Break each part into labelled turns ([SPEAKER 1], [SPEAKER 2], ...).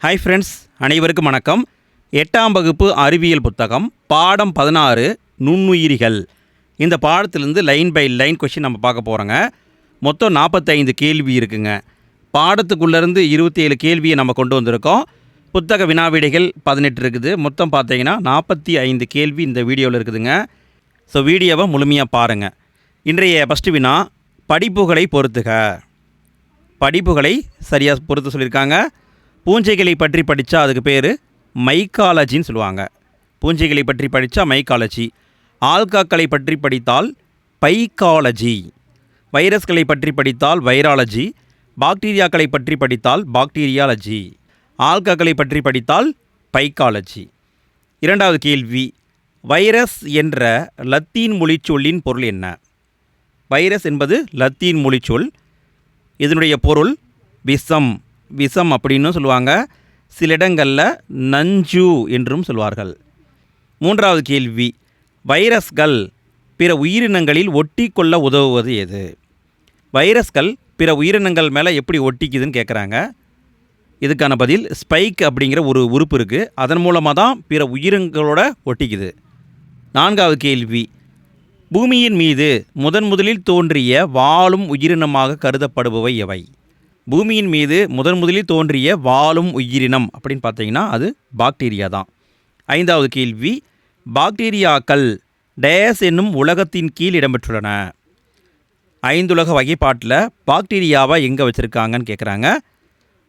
[SPEAKER 1] Hi friends, அனைவருக்கும் வணக்கம். 8ஆம் வகுப்பு அறிவியல் புத்தகம் பாடம் 16 நுண்ணுயிரிகள். இந்த பாடத்திலிருந்து லைன் பை லைன் கொஷின் நம்ம பார்க்க போகிறோங்க. மொத்தம் 45 கேள்வி இருக்குங்க. பாடத்துக்குள்ளேருந்து 27 கேள்வியை நம்ம கொண்டு வந்திருக்கோம். புத்தக வினாவிடைகள் 18 இருக்குது. மொத்தம் பார்த்தீங்கன்னா 45 கேள்வி இந்த வீடியோவில் இருக்குதுங்க. ஸோ வீடியோவை முழுமையாக பாருங்கள். இன்றைய ஃபஸ்ட்டு வினா, படிப்புகளை பொறுத்துக. படிப்புகளை சரியாக பொறுத்து சொல்லியிருக்காங்க. பூஞ்சைகளை பற்றி படித்தா அதுக்கு பேர் மைக்காலஜின்னு சொல்லுவாங்க. பூஞ்சைகளை பற்றி படித்தா மைக்காலஜி. ஆல்காக்களை பற்றி படித்தால் பைக்காலஜி. வைரஸ்களை பற்றி படித்தால் வைராலஜி. பாக்டீரியாக்களை பற்றி படித்தால் பாக்டீரியாலஜி. ஆல்காக்களை பற்றி படித்தால் பைக்காலஜி. இரண்டாவது கேள்வி, வைரஸ் என்ற லத்தீன் மொழிச்சொல்லின் பொருள் என்ன? வைரஸ் என்பது லத்தீன் மொழிச்சொல். இதனுடைய பொருள் விஷம். விஷம் அப்படின்னு சொல்லுவாங்க. சில இடங்களில் நஞ்சு என்றும் சொல்வார்கள். மூன்றாவது கேள்வி, வைரஸ்கள் பிற உயிரினங்களில் ஒட்டி கொள்ள உதவுவது எது? வைரஸ்கள் பிற உயிரினங்கள் மேலே எப்படி ஒட்டிக்குதுன்னு கேட்குறாங்க. இதுக்கான பதில் ஸ்பைக் அப்படிங்கிற ஒரு உறுப்பு இருக்குது. அதன் மூலமாக தான் பிற உயிரினங்களோட ஒட்டிக்குது. நான்காவது கேள்வி, பூமியின் மீது முதலில் தோன்றிய வாழும் உயிரினமாக கருதப்படுபவை எவை? பூமியின் மீது முதலில் தோன்றிய வாழும் உயிரினம் அப்படின்னு பார்த்தீங்கன்னா அது பாக்டீரியா தான். ஐந்தாவது கேள்வி, பாக்டீரியாக்கள் டேஸ் என்னும் உலகத்தின் கீழ் இடம்பெற்றுள்ளன. ஐந்துலக வகைப்பாட்டில் பாக்டீரியாவை எங்கே வச்சுருக்காங்கன்னு கேட்குறாங்க.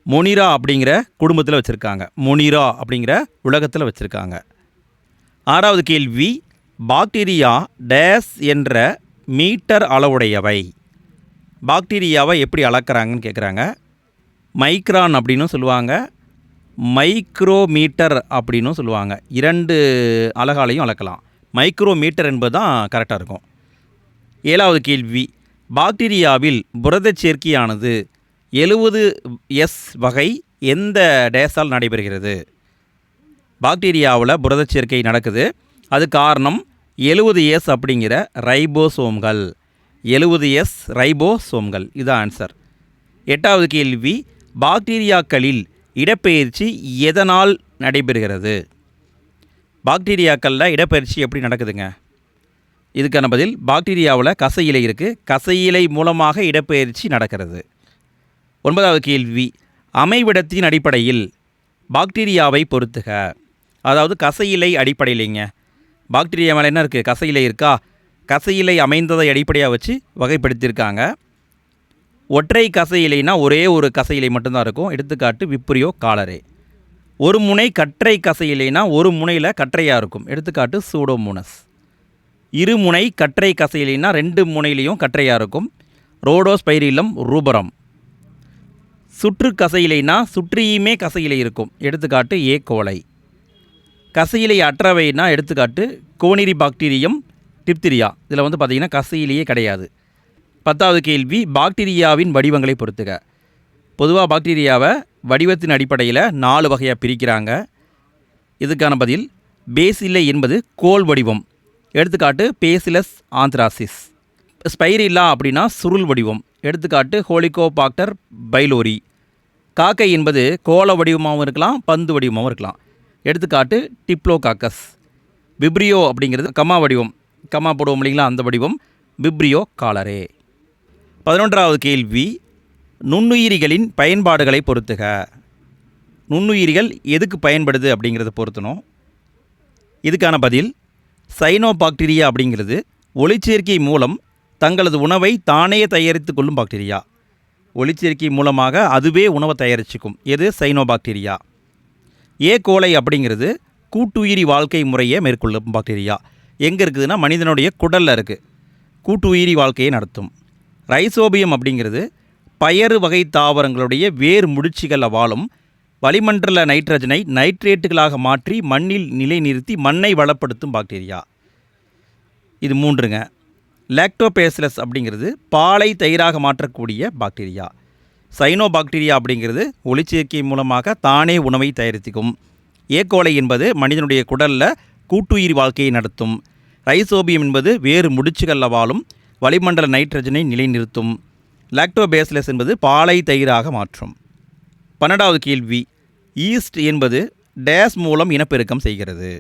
[SPEAKER 1] மொனிரா அப்படிங்கிற குடும்பத்தில் வச்சுருக்காங்க. மொனிரா அப்படிங்கிற உலகத்தில் வச்சுருக்காங்க. ஆறாவது கேள்வி, பாக்டீரியா டேஸ் என்ற மீட்டர் அளவுடையவை. பாக்டீரியாவை எப்படி அளக்கிறாங்கன்னு கேட்குறாங்க. மைக்ரான் அப்படின்னும் சொல்லுவாங்க, மைக்ரோமீட்டர் அப்படின்னும் சொல்லுவாங்க. 2 அலகாலையும் அளக்கலாம். மைக்ரோமீட்டர் என்பது தான் கரெக்டாக இருக்கும். ஏழாவது கேள்வி, பாக்டீரியாவில் புரதச் சேர்க்கையானது 70S வகை எந்த டேஸால் நடைபெறுகிறது? பாக்டீரியாவில் புரதச் சேர்க்கை நடக்குது. அது காரணம் 70S அப்படிங்கிற ரைபோசோம்கள். 70S ரைபோசோம்கள். இதுதான் ஆன்சர். எட்டாவது கேள்வி, பாக்டீரியாக்களில் இடப்பெயர்ச்சி எதனால் நடைபெறுகிறது? பாக்டீரியாக்களில் இடப்பெயர்ச்சி எப்படி நடக்குதுங்க? இதுக்கான பதில், பாக்டீரியாவில் கசையிலை இருக்குது. கசையிலை மூலமாக இடப்பெயர்ச்சி நடக்கிறது. ஒன்பதாவது கேள்வி, அமைவிடத்தின் அடிப்படையில் பாக்டீரியாவை பொறுத்துக. அதாவது கசையிலை அடிப்படையிலைங்க. பாக்டீரியா மேலே என்ன இருக்குது? கசையிலை இருக்கா? கசையிலை அமைந்ததை அடிப்படையாக வச்சு வகைப்படுத்தியிருக்காங்க. ஒற்றை கசையிலைனா ஒரே ஒரு கசையிலை மட்டும்தான் இருக்கும். எடுத்துக்காட்டு விப்ரியோ காலரே. ஒரு முனை கற்றை கசையிலைனா ஒரு முனையில் கற்றையாக இருக்கும். எடுத்துக்காட்டு சூடோமோனஸ். இருமுனை கற்றை கசையிலைனா 2 முனையிலையும் கற்றையாக இருக்கும். ரோடோஸ்பைரிலம் ரூபரம். சுற்று கசையிலைனா சுற்றியுமே கசையிலை இருக்கும். எடுத்துக்காட்டு ஏ கோலை. கசையிலை அற்றவைனா எடுத்துக்காட்டு கோனிரி பாக்டீரியம், டிப்திரியா. இதில் பார்த்திங்கன்னா கசையிலேயே கிடையாது. 10வது கேள்வி, பாக்டீரியாவின் வடிவங்களை பொறுத்துக. பொதுவாக பாக்டீரியாவை வடிவத்தின் அடிப்படையில் 4 வகையாக பிரிக்கிறாங்க. இதுக்கான பதில், பேசில்லை என்பது கோல் வடிவம். எடுத்துக்காட்டு பேசிலஸ் ஆந்த்ராசிஸ். ஸ்பைரில்லா அப்படின்னா சுருள் வடிவம். எடுத்துக்காட்டு ஹோலிகோபாக்டர் பைலோரி. காக்கை என்பது கோள வடிவமாகவும் இருக்கலாம், பந்து வடிவமாகவும் இருக்கலாம். எடுத்துக்காட்டு டிப்ளோகாக்கஸ். விப்ரியோ அப்படிங்கிறது கம்மா வடிவம். கம்மா போடுவோம் இல்லைங்களா, அந்த வடிவம் விப்ரியோ காலரே. 11வது கேள்வி, நுண்ணுயிரிகளின் பயன்பாடுகளை பொறுத்துக. நுண்ணுயிரிகள் எதுக்கு பயன்படுது அப்படிங்கிறத பொறுத்தணும். இதுக்கான பதில், சைனோபாக்டீரியா அப்படிங்கிறது ஒளிச்சேர்க்கை மூலம் தங்களது உணவை தானே தயாரித்து கொள்ளும் பாக்டீரியா. ஒளிச்சேர்க்கை மூலமாக அதுவே உணவை தயாரிச்சுக்கும். எது? சைனோபாக்டீரியா. ஏ கோலை அப்படிங்கிறது கூட்டுயிரி வாழ்க்கை முறையை மேற்கொள்ளும் பாக்டீரியா. எங்கே இருக்குதுன்னா மனிதனுடைய குடலில் இருக்குது. கூட்டுயிரி வாழ்க்கையை நடத்தும். ரைசோபியம் அப்படிங்கிறது பயறு வகை தாவரங்களுடைய வேர் முடிச்சுகளில் வாழும். வளிமண்டல நைட்ரஜனை நைட்ரேட்டுகளாக மாற்றி மண்ணில் நிலைநிறுத்தி மண்ணை வளப்படுத்தும் பாக்டீரியா. இது 3ங்க. லாக்டோபேசிலஸ் அப்படிங்கிறது பாலை தயிராக மாற்றக்கூடிய பாக்டீரியா. சைனோபாக்டீரியா அப்படிங்கிறது ஒளிச்சேர்க்கை மூலமாக தானே உணவை தயாரித்துக்கும். ஏகோலை என்பது மனிதனுடைய குடலில் கூட்டுயிரி வாழ்க்கையை நடத்தும். ரைசோபியம் என்பது வேறு முடிச்சுகளில் வாழும். வளிமண்டல நைட்ரஜனை நிலைநிறுத்தும். லாக்டோபேசிலஸ் என்பது பாலை தயிராக மாற்றும். 12வது கேள்வி, ஈஸ்ட் என்பது டேஸ் மூலம் இனப்பெருக்கம் செய்கிறது.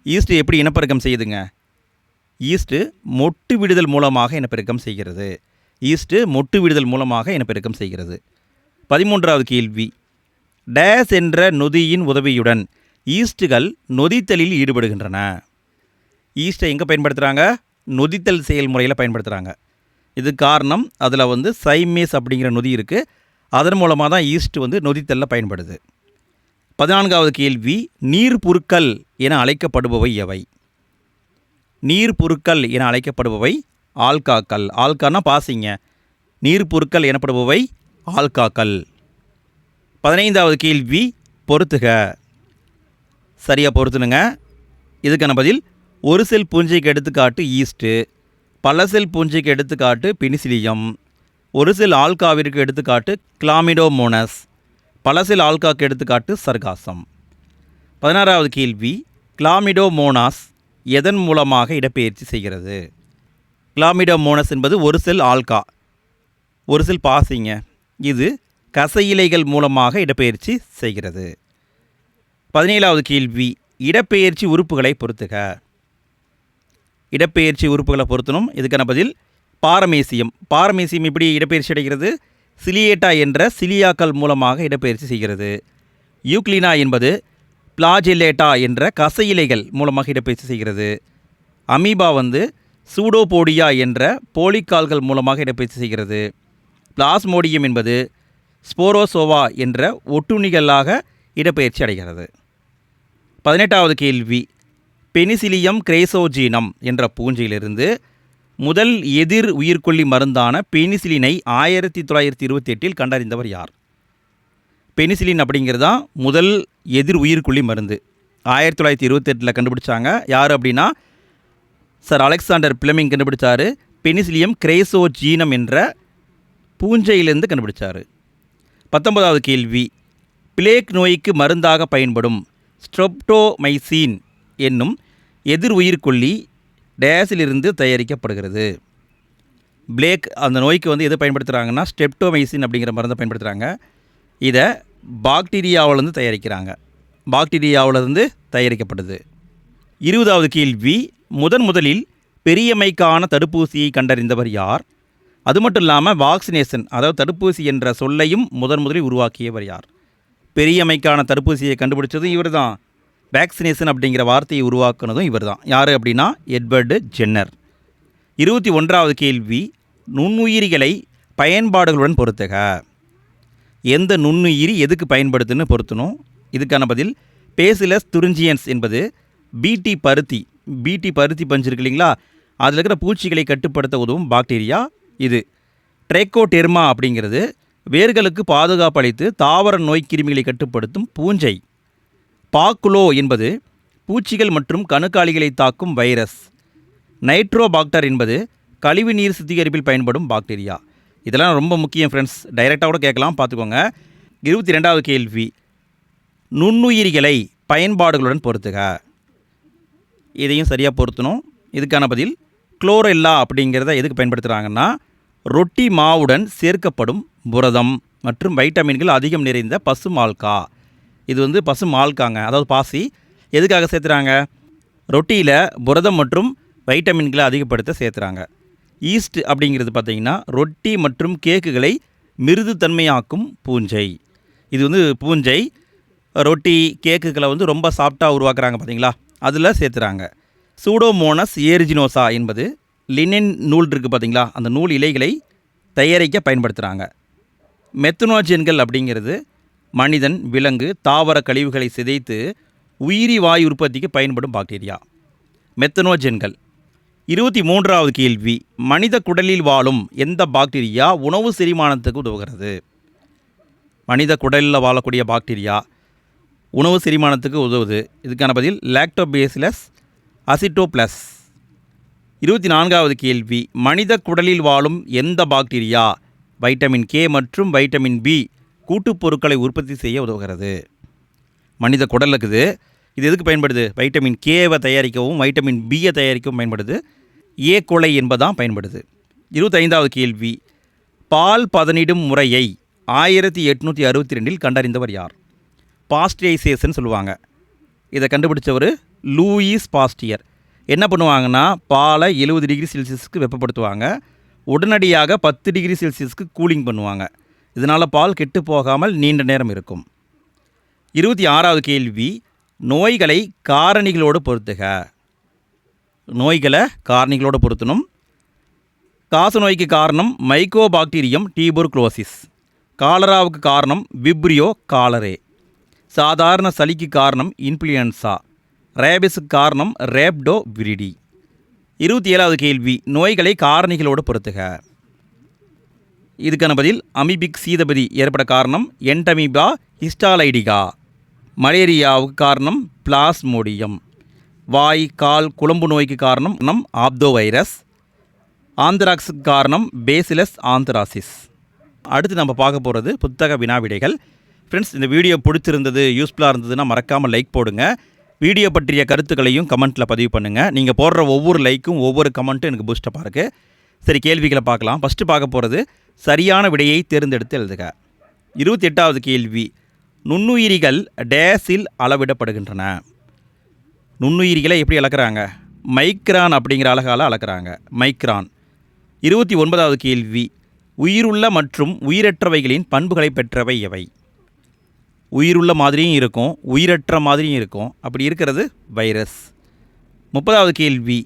[SPEAKER 1] ஈஸ்ட் எப்படி இனப்பெருக்கம் செய்யுதுங்க? ஈஸ்ட்டு மொட்டு விடுதல் மூலமாக இனப்பெருக்கம் செய்கிறது. ஈஸ்ட்டு மொட்டு விடுதல் மூலமாக இனப்பெருக்கம் செய்கிறது. 13வது கேள்வி, டேஸ் என்ற நொதியின் உதவியுடன் ஈஸ்ட்டுகள் நொதித்தலில் ஈடுபடுகின்றன. ஈஸ்ட்டை எங்கே பயன்படுத்துகிறாங்க? நொதித்தல் செயல்முறையில் பயன்படுத்துகிறாங்க. இது காரணம், அதில் சைமேஸ் அப்படிங்கிற நொதி இருக்குது. அதன் மூலமாக தான் ஈஸ்ட் நொதித்தலில் பயன்படுது. 14வது கேள்வி, நீர்ப்புருக்கள் என அழைக்கப்படுபவை எவை? நீர்ப்புருக்கள் என அழைக்கப்படுபவை ஆல்காக்கள். ஆல்கானா பாசிங்க. நீர்ப்புருக்கள் எனப்படுபவை ஆல்காக்கள். 15வது கேள்வி, பொறுத்துக. சரியாக பொறுத்துனுங்க. இதுக்கான பதில், ஒரு செல் பூஞ்சைக்கு எடுத்துக்காட்டு ஈஸ்ட்டு, பல செல் பூஞ்சைக்கு எடுத்துக்காட்டு பெனிசிலியம், ஒரு செல் ஆல்காவிற்கு எடுத்துக்காட்டு கிளாமிடோமோனஸ், பல செல் ஆல்காக்கு எடுத்துக்காட்டு சர்காசம். 16வது கேள்வி, கிளாமிடோமோனாஸ் எதன் மூலமாக இடப்பெயர்ச்சி செய்கிறது? கிளாமிடோமோனஸ் என்பது ஒரு செல் ஆல்கா, ஒரு செல் பாசிங்க. இது கசையிலைகள் மூலமாக இடப்பெயர்ச்சி செய்கிறது. 17வது கேள்வி, இடப்பெயர்ச்சி உறுப்புகளை பொறுத்துக. இடப்பெயர்ச்சி உறுப்புகளை பொருத்தணும். இதுக்கான பதில் பாரமேசியம். பாரமேசியம் எப்படி இடப்பெயர்ச்சி அடைகிறது? சிலியேட்டா என்ற சிலியாக்கள் மூலமாக இடப்பெயர்ச்சி செய்கிறது. யூக்ளினா என்பது பிளாஜெல்லேட்டா என்ற கசையிலைகள் மூலமாக இடப்பெயர்ச்சி செய்கிறது. அமீபா சூடோபோடியா என்ற போலிக்கால்கள் மூலமாக இடப்பெயர்ச்சி செய்கிறது. பிளாஸ்மோடியம் என்பது ஸ்போரோசோவா என்ற ஒட்டுண்ணிகளாக இடப்பெயர்ச்சி அடைகிறது. 18வது கேள்வி, பெனிசிலியம் கிரைசோஜீனம் என்ற பூஞ்சையிலிருந்து முதல் எதிர் உயிர்கொல்லி மருந்தான பெனிசிலினை 1928 கண்டறிந்தவர் யார்? பெனிசிலின் அப்படிங்கிறது தான் முதல் எதிர் உயிர்கொல்லி மருந்து. 1928 கண்டுபிடிச்சாங்க. யார் அப்படின்னா சர் அலெக்சாண்டர் பிளமிங் கண்டுபிடிச்சார். பெனிசிலியம் கிரைசோஜீனம் என்ற பூஞ்சையிலிருந்து கண்டுபிடிச்சார். 19வது கேள்வி, பிளேக் நோய்க்கு மருந்தாக பயன்படும் ஸ்ட்ரெப்டோமைசின் என்னும் எதிர் உயிர்கொல்லி டேஸிலிருந்து தயாரிக்கப்படுகிறது. பிளேக் அந்த நோய்க்கு எது பயன்படுத்துகிறாங்கன்னா ஸ்ட்ரெப்டோமைசின் அப்படிங்கிற மருந்தை பயன்படுத்துகிறாங்க. இதை பாக்டீரியாவிலேருந்து தயாரிக்கிறாங்க. பாக்டீரியாவிலிருந்து தயாரிக்கப்படுது. 20வது கேள்வி, முதலில் பெரியம்மைக்கான தடுப்பூசியை கண்டறிந்தவர் யார்? அது மட்டும் இல்லாமல் வாக்சினேஷன், அதாவது தடுப்பூசி என்ற சொல்லையும் முதலில் உருவாக்கியவர் யார்? பெரியம்மைக்கான தடுப்பூசியை கண்டுபிடிச்சதும் இவர் தான். வேக்சினேஷன் அப்படிங்கிற வார்த்தையை உருவாக்குனதும் இவர் தான். யார் அப்படின்னா எட்வர்டு ஜென்னர். 21வது கேள்வி, நுண்ணுயிரிகளை பயன்பாடுகளுடன் பொறுத்துக. எந்த நுண்ணுயிரி எதுக்கு பயன்படுத்துன்னு பொருத்தணும். இதுக்கான பதில், பேசிலஸ் துரிஞ்சியன்ஸ் என்பது பீட்டி பருத்தி பஞ்சு இருக்கு இல்லைங்களா, அதில் இருக்கிற பூச்சிகளை கட்டுப்படுத்த உதவும் பாக்டீரியா இது. ட்ரைக்கோடெர்மா அப்படிங்கிறது வேர்களுக்கு பாதுகாப்பு அளித்து தாவர நோய் கிருமிகளை கட்டுப்படுத்தும் பூஞ்சை. பாக்குலோ என்பது பூச்சிகள் மற்றும் கணுக்காலிகளை தாக்கும் வைரஸ். நைட்ரோபாக்டர் என்பது கழிவு நீர் சுத்திகரிப்பில் பயன்படும் பாக்டீரியா. இதெல்லாம் ரொம்ப முக்கியம் ஃப்ரெண்ட்ஸ், டைரெக்டாக கூட கேட்கலாம், பார்த்துக்கோங்க. 22வது கேள்வி, நுண்ணுயிரிகளை பயன்பாடுகளுடன் பொறுத்துக. இதையும் சரியாக பொருத்தணும். இதுக்கான பதில், குளோரெல்லா அப்படிங்கிறத எதுக்கு பயன்படுத்துகிறாங்கன்னா ரொட்டி மாவுடன் சேர்க்கப்படும் புரதம் மற்றும் வைட்டமின்கள் அதிகம் நிறைந்த பசும் ஆல்கா. இது பசும் ஆல்காங்க, அதாவது பாசி. எதுக்காக சேர்த்துறாங்க? ரொட்டியில் புரதம் மற்றும் வைட்டமின்களை அதிகப்படுத்த சேர்த்துறாங்க. ஈஸ்ட் அப்படிங்கிறது பார்த்திங்கன்னா ரொட்டி மற்றும் கேக்குகளை மிருதுத்தன்மையாக்கும் பூஞ்சை. இது பூஞ்சை ரொட்டி கேக்குகளை ரொம்ப சாஃப்டாக உருவாக்குறாங்க பார்த்தீங்களா, அதில் சேர்த்துறாங்க. சூடோமோனஸ் ஏரிஜினோசா என்பது லினன் நூல் இருக்குது பார்த்தீங்களா, அந்த நூல் இலைகளை தயாரிக்க பயன்படுத்துகிறாங்க. மெத்தனோஜென்கள் அப்படிங்கிறது மனிதன், விலங்கு, தாவர கழிவுகளை சிதைத்து உயிரி வாயு உற்பத்திக்கு பயன்படும் பாக்டீரியா. மெத்தனோஜென்கள். 23வது கேள்வி, மனித குடலில் வாழும் எந்த பாக்டீரியா உணவு செரிமானத்துக்கு உதவுகிறது? மனித குடலில் வாழக்கூடிய பாக்டீரியா உணவு செரிமானத்துக்கு உதவுது. இதுக்கான பதில் லாக்டோபேசிலஸ் அசிட்டோப்ளஸ். 24வது கேள்வி, மனித குடலில் வாழும் எந்த பாக்டீரியா வைட்டமின் கே மற்றும் வைட்டமின் பி கூட்டுப்பொருட்களை உற்பத்தி செய்ய உதவுகிறது? மனித குடல் இருக்குது, இது எதுக்கு பயன்படுது? வைட்டமின் கேவை தயாரிக்கவும் வைட்டமின் பியை தயாரிக்கவும் பயன்படுது. ஏ கொலை என்பதான் பயன்படுது. 25வது கேள்வி, பால் பதனிடும் முறையை 1862 கண்டறிந்தவர் யார்? பாஸ்டரைசேஷன் சொல்லுவாங்க. இதை கண்டுபிடிச்சவர் லூயிஸ் பாஸ்டியர். என்ன பண்ணுவாங்கன்னா, பாலை 70 டிகிரி செல்சியஸுக்கு வெப்பப்படுத்துவாங்க. உடனடியாக 10 டிகிரி செல்சியஸுக்கு கூலிங் பண்ணுவாங்க. இதனால் பால் கெட்டு போகாமல் நீண்ட நேரம் இருக்கும். 26வது கேள்வி, நோய்களை காரணிகளோடு பொருத்துக. நோய்களை காரணிகளோடு பொருத்தணும். காசநோய்க்கு காரணம் மைக்கோபாக்டீரியம் டியூபர்குலோசிஸ். காலராவுக்கு காரணம் விப்ரியோ காலரே. சாதாரண சளிக்கு காரணம் இன்ஃப்ளூயன்சா. ரேபிஸுக்கு காரணம் ரேப்டோ விரிடி. 27வது கேள்வி, நோய்களை காரணிகளோடு பொருத்துக. இதுக்கான பதில் அமீபிக் சீதபதி ஏற்பட காரணம் என்டமீபா ஹிஸ்டாலைடிகா. மலேரியாவுக்கு காரணம் பிளாஸ்மோடியம். வாய் கால் குழம்பு நோய்க்கு காரணம் ஆப்தோ வைரஸ். ஆந்த்ராக்ஸுக்கு காரணம் பேசிலஸ் ஆந்த்ராசிஸ். அடுத்து நம்ம பார்க்க போகிறது புத்தக வினாவிடைகள். ஃப்ரெண்ட்ஸ், இந்த வீடியோ பிடிச்சிருந்தது, யூஸ்ஃபுல்லாக இருந்ததுன்னா மறக்காமல் லைக் போடுங்க. வீடியோ பற்றிய கருத்துக்களையும் கமெண்ட்டில் பதிவு பண்ணுங்கள். நீங்கள் போடுற ஒவ்வொரு லைக்கும் ஒவ்வொரு கமெண்ட்டும் எனக்கு பூஸ்டப்பாக இருக்குது. சரி, கேள்விகளை பார்க்கலாம். ஃபஸ்ட்டு பார்க்க போகிறது சரியான விடையை தேர்ந்தெடுத்து எழுதுக. 28வது கேள்வி, நுண்ணுயிரிகள் டேஸில் அளவிடப்படுகின்றன. நுண்ணுயிரிகளை எப்படி அளக்குறாங்க? மைக்ரான் அப்படிங்கிற அலகால் அளக்குறாங்க, மைக்ரான். 29வது கேள்வி, உயிருள்ள மற்றும் உயிரற்றவைகளின் பண்புகளை பெற்றவை எவை? உயிருள்ள மாதிரியும் இருக்கும், உயிரற்ற மாதிரியும் இருக்கும். அப்படி இருக்கிறது வைரஸ். 30வது கேள்வி,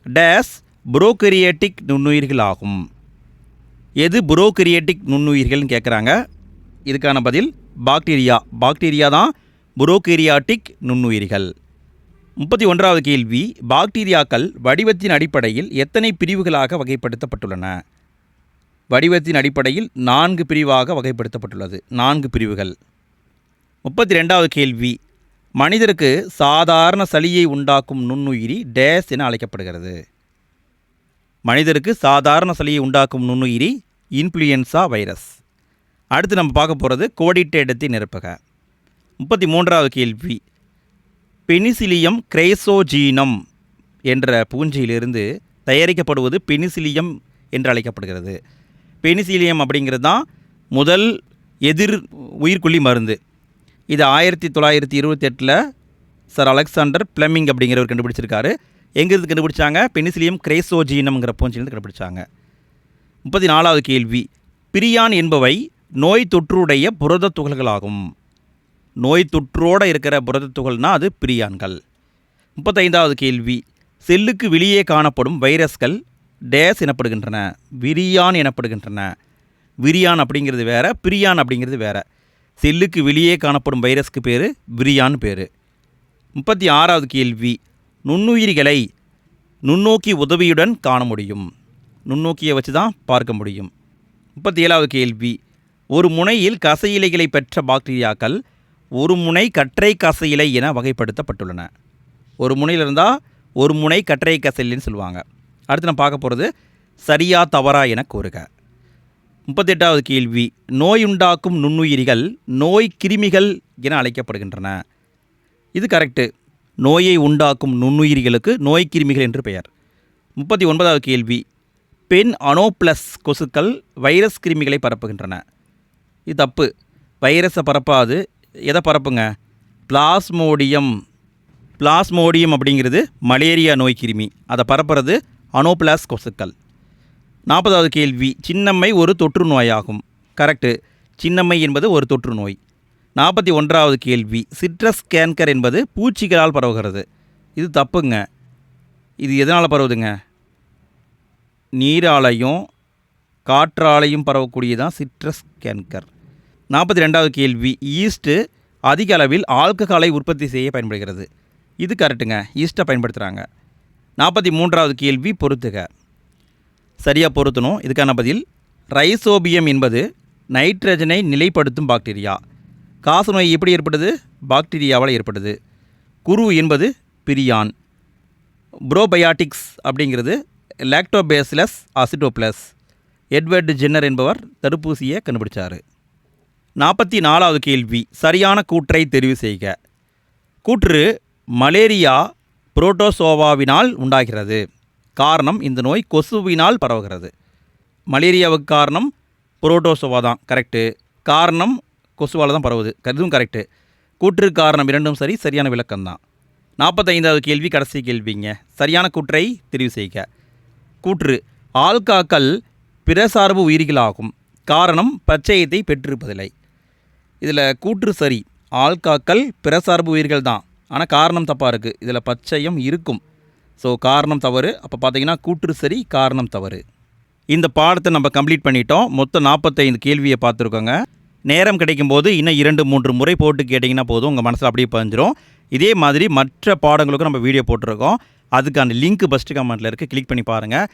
[SPEAKER 1] டேஸ் புரோகரியாட்டிக் நுண்ணுயிர்கள் ஆகும். எது புரோகரியாட்டிக் நுண்ணுயிர்கள்னு கேட்குறாங்க. இதுக்கான பதில் பாக்டீரியா. பாக்டீரியா தான் புரோகரியாட்டிக் நுண்ணுயிர்கள். 31வது கேள்வி, பாக்டீரியாக்கள் வடிவத்தின் அடிப்படையில் எத்தனை பிரிவுகளாக வகைப்படுத்தப்பட்டுள்ளன? வடிவத்தின் அடிப்படையில் 4 பிரிவாக வகைப்படுத்தப்பட்டுள்ளது. 4 பிரிவுகள். 32வது கேள்வி, மனிதருக்கு சாதாரண சளியை உண்டாக்கும் நுண்ணுயிரி டேஸ் என அழைக்கப்படுகிறது. மனிதருக்கு சாதாரண சளியை உண்டாக்கும் நுண்ணுயிரி இன்ஃப்ளூயன்சா வைரஸ். அடுத்து நம்ம பார்க்க போகிறது கோடிட்ட இடத்தை நிரப்புக. 33வது கேள்வி, பெனிசிலியம் கிரைசோஜீனம் என்ற பூஞ்சையிலிருந்து தயாரிக்கப்படுவது பெனிசிலியம் என்று அழைக்கப்படுகிறது. பெனிசிலியம் அப்படிங்கிறது தான் முதல் எதிர் உயிர்கொல்லி மருந்து. இது 1928 சர் அலெக்சாண்டர் பிளமிங் அப்படிங்கிறவர் கண்டுபிடிச்சிருக்காரு. எங்கேருந்து கண்டுபிடிச்சாங்க? பெனிசிலியம் கிரைசோஜீனம்ங்கிற பூஞ்சையிலிருந்து கண்டுபிடிச்சாங்க. 34வது கேள்வி, பிரியான் என்பவை நோய் தொற்றுடைய புரத துகள்களாகும். நோய் தொற்றோடு இருக்கிற புரத துகள்னால் அது பிரியான்கள். 35வது கேள்வி, செல்லுக்கு வெளியே காணப்படும் வைரஸ்கள் டேஸ் எனப்படுகின்றன. விரியான் எனப்படுகின்றன. விரியான் அப்படிங்கிறது வேறு, பிரியான் அப்படிங்கிறது வேறு. செல்லுக்கு வெளியே காணப்படும் வைரஸ்க்கு பேர் விரியான் பேர். 36வது கேள்வி, நுண்ணுயிரிகளை நுண்ணோக்கி உதவியுடன் காண முடியும். நுண்ணோக்கியை வச்சு தான் பார்க்க முடியும். 37வது கேள்வி, ஒரு முனையில் கசையிலைகளை பெற்ற பாக்டீரியாக்கள் ஒரு முனை கற்றை கசையிலை என வகைப்படுத்தப்பட்டுள்ளன. ஒரு முனையில் இருந்தால் ஒரு முனை கற்றை கசையிலைன்னு சொல்லுவாங்க. அடுத்து நம்ம பார்க்க போகிறது சரியா தவறா என கூறுக. 38வது கேள்வி, நோயுண்டாக்கும் நுண்ணுயிரிகள் நோய் கிருமிகள் என அழைக்கப்படுகின்றன. இது கரெக்டு. நோயை உண்டாக்கும் நுண்ணுயிரிகளுக்கு நோய் கிருமிகள் என்று பெயர். 39வது கேள்வி, பெண் அனோப்ளஸ் கொசுக்கள் வைரஸ் கிருமிகளை பரப்புகின்றன. இது தப்பு. வைரஸை பரப்பாது. எதை பரப்புங்க? பிளாஸ்மோடியம். பிளாஸ்மோடியம் அப்படிங்கிறது மலேரியா நோய் கிருமி. அதை பரப்புறது அனோப்ளாஸ் கொசுக்கள். 40வது கேள்வி, சின்னம்மை ஒரு தொற்று நோயாகும். கரெக்டு. சின்னம்மை என்பது ஒரு தொற்று நோய். 41வது கேள்வி, சிட்ரஸ் கேன்கர் என்பது பூச்சிகளால் பரவுகிறது. இது தப்புங்க. இது எதனால் பரவுதுங்க? நீராலையும் காற்றாலையும் பரவக்கூடியதான் சிட்ரஸ் கேன்கர். 42வது கேள்வி, ஈஸ்ட்டு அதிக அளவில் ஆல்கஹாலை உற்பத்தி செய்ய பயன்படுகிறது. இது கரெக்டுங்க. ஈஸ்ட்டை பயன்படுத்துகிறாங்க. 43வது கேள்வி, பொறுத்துக. சரியாக பொருத்தணும். இதுக்கான பதில் ரைசோபியம் என்பது நைட்ரஜனை நிலைப்படுத்தும் பாக்டீரியா. காசநோய் எப்படி ஏற்படுது? பாக்டீரியாவால் ஏற்படுது. குரு என்பது பிரியான். ப்ரோபயாட்டிக்ஸ் அப்படிங்கிறது லாக்டோபேசிலஸ் அசிடோப்ளஸ். எட்வர்டு ஜென்னர் என்பவர் தடுப்பூசியை கண்டுபிடிச்சார். 44வது கேள்வி, சரியான கூற்றை தெரிவு செய்க. கூற்று மலேரியா புரோட்டோசோவாவினால் உண்டாகிறது. காரணம், இந்த நோய் கொசுவினால் பரவுகிறது. மலேரியாவுக்கு காரணம் புரோட்டோசோவா தான். கரெக்டு. காரணம் கொசுவால் தான் பரவுது. இதுவும் கரெக்டு. கூற்று காரணம் இரண்டும் சரி, சரியான விளக்கம் தான். 45வது கேள்வி கடைசி கேள்விங்க. சரியான கூற்றை தெரிவு செய்க. கூற்று ஆல்காக்கள் பிறசார்பு உயிரிகளாகும். காரணம் பச்சையத்தை பெற்றிருப்பதில்லை. இதில் கூற்று சரி, ஆல்காக்கள் பிறசார்பு உயிர்கள் தான், ஆனால் காரணம் தப்பாக இருக்குது. இதில் பச்சையம் இருக்கும், ஸோ காரணம் தவறு. அப்போ பார்த்தீங்கன்னா கூற்று சரி, காரணம் தவறு. இந்த பாடத்தை நம்ம கம்ப்ளீட் பண்ணிட்டோம். மொத்தம் 45 கேள்வியை பார்த்துருக்கோங்க. நேரம் கிடைக்கும்போது இன்னும் 2-3 முறை போட்டு கேட்டிங்கன்னா போதும், உங்கள் மனசில் அப்படியே பதிஞ்சிரும். இதே மாதிரி மற்ற பாடங்களுக்கும் நம்ம வீடியோ போட்டிருக்கோம். அதுக்கான லிங்க் ஃபஸ்ட்டு கமெண்ட்டில் இருக்குது, கிளிக் பண்ணி பாருங்கள்.